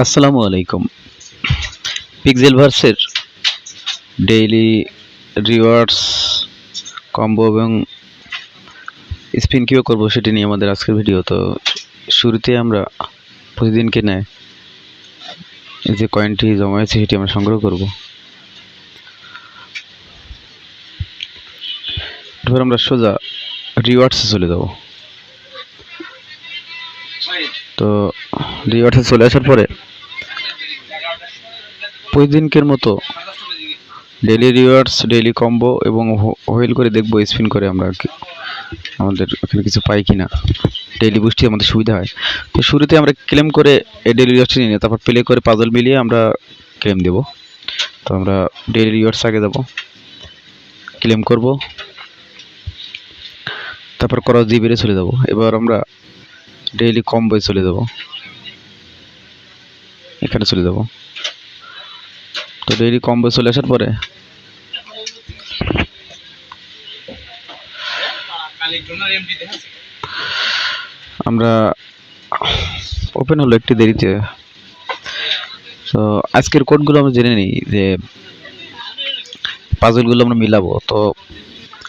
আসসালামু আলাইকুম। Pixel ভার্সের daily rewards combo এবং স্পিন কিভাবে করবো সেটি নিয়ে আমাদের আজকের ভিডিও। তো শুরুতে আমরা প্রতিদিনকে নেয় যে কয়েনটি জমা হয়েছে সেটি আমরা সংগ্রহ করব। এবার আমরা সোজা রিওয়ার্ডসে চলে যাব। তো রিওয়ার্ডসে চলে আসার পরে প্রতিদিনকের মতো ডেইলি রিওয়ার্ডস, ডেইলি কম্বো এবং হোয়েল করে দেখবো স্পিন করে আমরা আমাদের ওখানে কিছু পাই কিনা, ডেইলি বুস্টে আমাদের সুবিধা হয়। তো শুরুতে আমরা ক্লেম করে এই ডেইলি রিওয়ার্ডসটি নিয়ে তারপর প্লে করে পাজল মিলিয়ে আমরা ক্লেম দেব। তো আমরা ডেইলি রিওয়ার্ডস আগে দেব, ক্লেম করব, তারপর ক্রস দিয়ে বেরিয়ে চলে যাব। এবার আমরা ডেইলি কম্বোয় চলে যাব, এখানে চলে যাব। তো ডেইলি কম্বোয় চলে আসার পরে আমরা ওপেন হলো একটি দেরিতে। তো আজকের কোডগুলো আমরা জেনে নিই যে পাজলগুলো আমরা মিলাবো। তো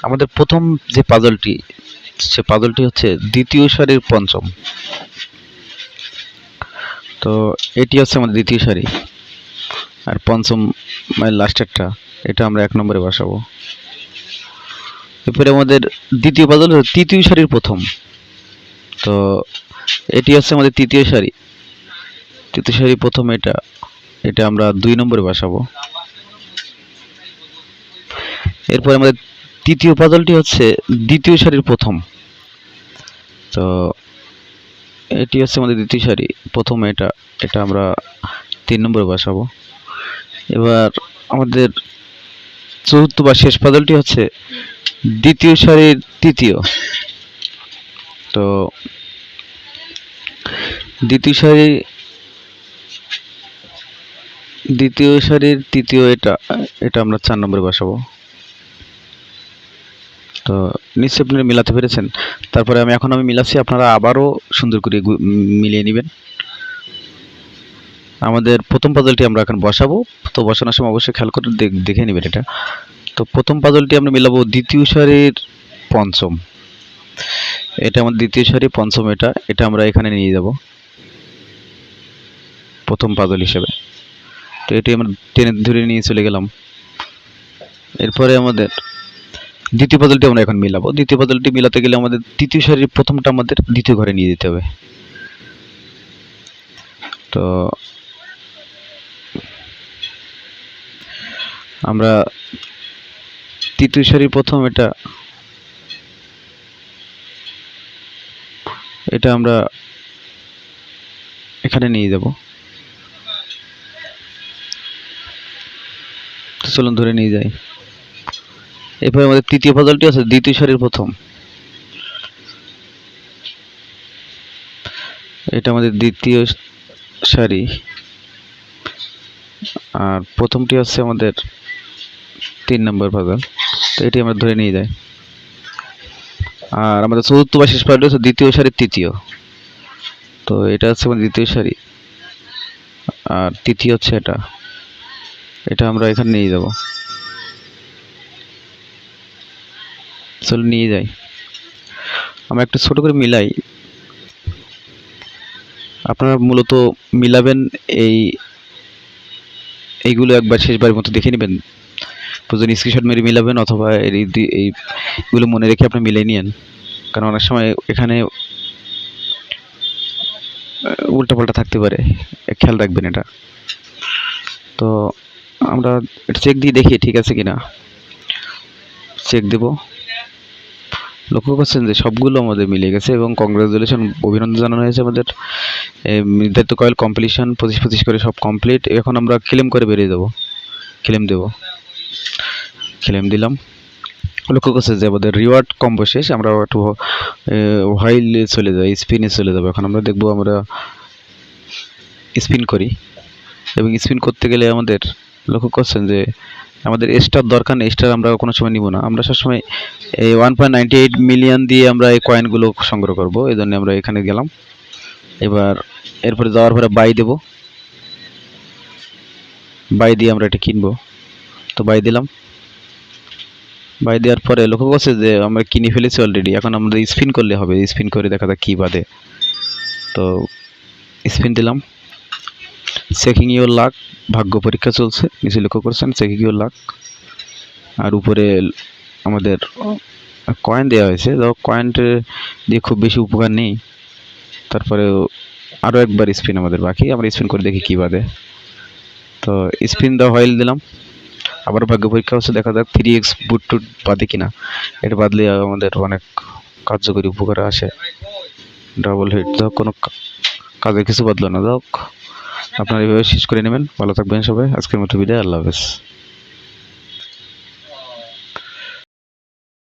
আমাদের প্রথম যে পাজলটি, সে পাজলটি হচ্ছে দ্বিতীয় সারির পঞ্চম। তো এটি হচ্ছে আমাদের দ্বিতীয় সারি, আর পঞ্চম লাস্টেরটা এটা আমরা 1 নম্বরে বসাবো। এরপরে আমাদের দ্বিতীয় পাজল তৃতীয় সারির প্রথম। তো এটি হচ্ছে আমাদের তৃতীয় সারি, তৃতীয় সারি প্রথম, এটা আমরা 2 নম্বরে বসাবো। এরপরে আমাদের তৃতীয় পাজলটি হচ্ছে দ্বিতীয় সারির প্রথম। তো এটি হচ্ছে আমাদের দ্বিতীয় সারি প্রথম, এটা আমরা 3 নম্বরে বসাবো। এবার আমাদের চতুর্থ বা শেষ পাজলটি হচ্ছে দ্বিতীয় সারির তৃতীয়। তো দ্বিতীয় সারির তৃতীয়, এটা আমরা 4 নম্বরে বসাবো। তো নিশ্চয়ই আপনারা মিলাতে পেরেছেন। তারপরে আমি মিলাচ্ছি, আপনারা আবারও সুন্দর করে মিলিয়ে নেবেন। আমাদের প্রথম পাজলটি আমরা এখন বসাবো। তো বসানোর সময় অবশ্যই খেয়াল করে দেখে নেবেন এটা। তো প্রথম পাজলটি আমরা মিলাবো দ্বিতীয় সারির পঞ্চম। এটা আমাদের দ্বিতীয় সারি পঞ্চম, এটা আমরা এখানে নিয়ে যাব প্রথম পাজল হিসেবে। তো এটি আমরা টেনে ধরে নিয়ে চলে গেলাম। এরপরে আমাদের দ্বিতীয় পাজলটি আমরা এখন মিলাবো। দ্বিতীয় পাজলটি মিলাতে গেলে আমাদের তৃতীয় সারির প্রথমটা আমাদের দ্বিতীয় ঘরে নিয়ে যেতে হবে। তো আমরা তৃতীয় সারির প্রথম, এটা আমরা এখানে নিয়ে যাব। তো চলুন ধরে নিয়ে যাই। এরপরে আমাদের তৃতীয় পাজলটি আছে দ্বিতীয় সারির প্রথম, এটা আমাদের দ্বিতীয় সারি, আর প্রথমটি হচ্ছে আমাদের 3 নম্বর পাজল। তো এটি আমরা ধরে নিয়ে যাই। আর আমাদের চতুর্থ বা শেষ পাজলটি হচ্ছে দ্বিতীয় সারির তৃতীয়। তো এটা হচ্ছে আমাদের দ্বিতীয় সারি, আর তৃতীয় হচ্ছে এটা আমরা এখানে নিয়ে যাব। চলো নিয়ে যাই। আমরা একটু ছোট করে মিলাই। আপনারা মূলত মিলাবেন এইগুলো একবার শেষবারের মতো দেখে নেবেন, প্রয়োজন স্ক্রিনশট মেরে মিলাবেন, অথবা এইগুলো মনে রেখে আপনি মিলিয়ে নিন। কারণ অনেক সময় এখানে উল্টাপাল্টা থাকতে পারে, খেয়াল রাখবেন এটা। তো আমরা এটা চেক দিয়ে দেখি ঠিক আছে কিনা, চেক দেব। লক্ষ্য করছেন যে সবগুলো আমাদের মিলে গেছে এবং কংগ্রাচুলেশন, অভিনন্দন জানানো হয়েছে আমাদের। নির্ধারিত কয়েল কমপ্লিশন 25 করে সব কমপ্লিট। এখন আমরা ক্লেম করে বেরিয়ে যাব, ক্লেম দেব, ক্লেম দিলাম। লক্ষ্য করছে যে আমাদের রিওয়ার্ড কম্বো শেষ। আমরা একটু হোয়াইলে চলে যাই, স্পিনে চলে যাবো। এখন আমরা দেখবো, আমরা স্পিন করি, এবং স্পিন করতে গেলে আমাদের লক্ষ্য করছেন যে আমাদের স্টার দরকার নেই, স্টার আমরা কোনো সময় নিব না। আমরা সবসময় এই 1.98 মিলিয়ন দিয়ে আমরা এই কয়েনগুলো সংগ্রহ করব। এই জন্য আমরা এখানে গেলাম, এবার এরপরে যাওয়ার পরে বাই দেব, বাই দিয়ে আমরা এটা কিনবো। তো বাই দিলাম, বাই দেওয়ার পরে লক্ষ্য করছে যে আমরা কিনে ফেলেছি অলরেডি। এখন আমাদের স্পিন করলে হবে, স্পিন করে দেখা যাক কি বাদে। তো স্পিন দিলাম, চেকিং ইউর লাক, ভাগ্য পরীক্ষা চলছে, নিচে লক্ষ্য করছেন চেকিং ইউর লাক। আর উপরে আমাদের কয়েন দেওয়া হয়েছে, তো কয়েনটা দিয়ে খুব বেশি উপকার নেই, তারপরে আরও একবার স্পিন আমাদের বাকি, আমরা স্পিন করে দেখি কী বাদে। তো স্পিন দেওয়া হয়েল দিলাম, আবার ভাগ্য পরীক্ষা হচ্ছে, দেখা যাক 3x বুট টুট বাদে কিনা। এটা বাদলে আমাদের অনেক কার্যকরী উপকারে আসে। ডাবল হিট যাক, কোনো কাজে কিছু বাদলো না, যাক আপনারা এভাবে শেষ করে নেবেন। ভালো থাকবেন সবাই, আজকের মতো বিদায়, আল্লাহ হাফেজ।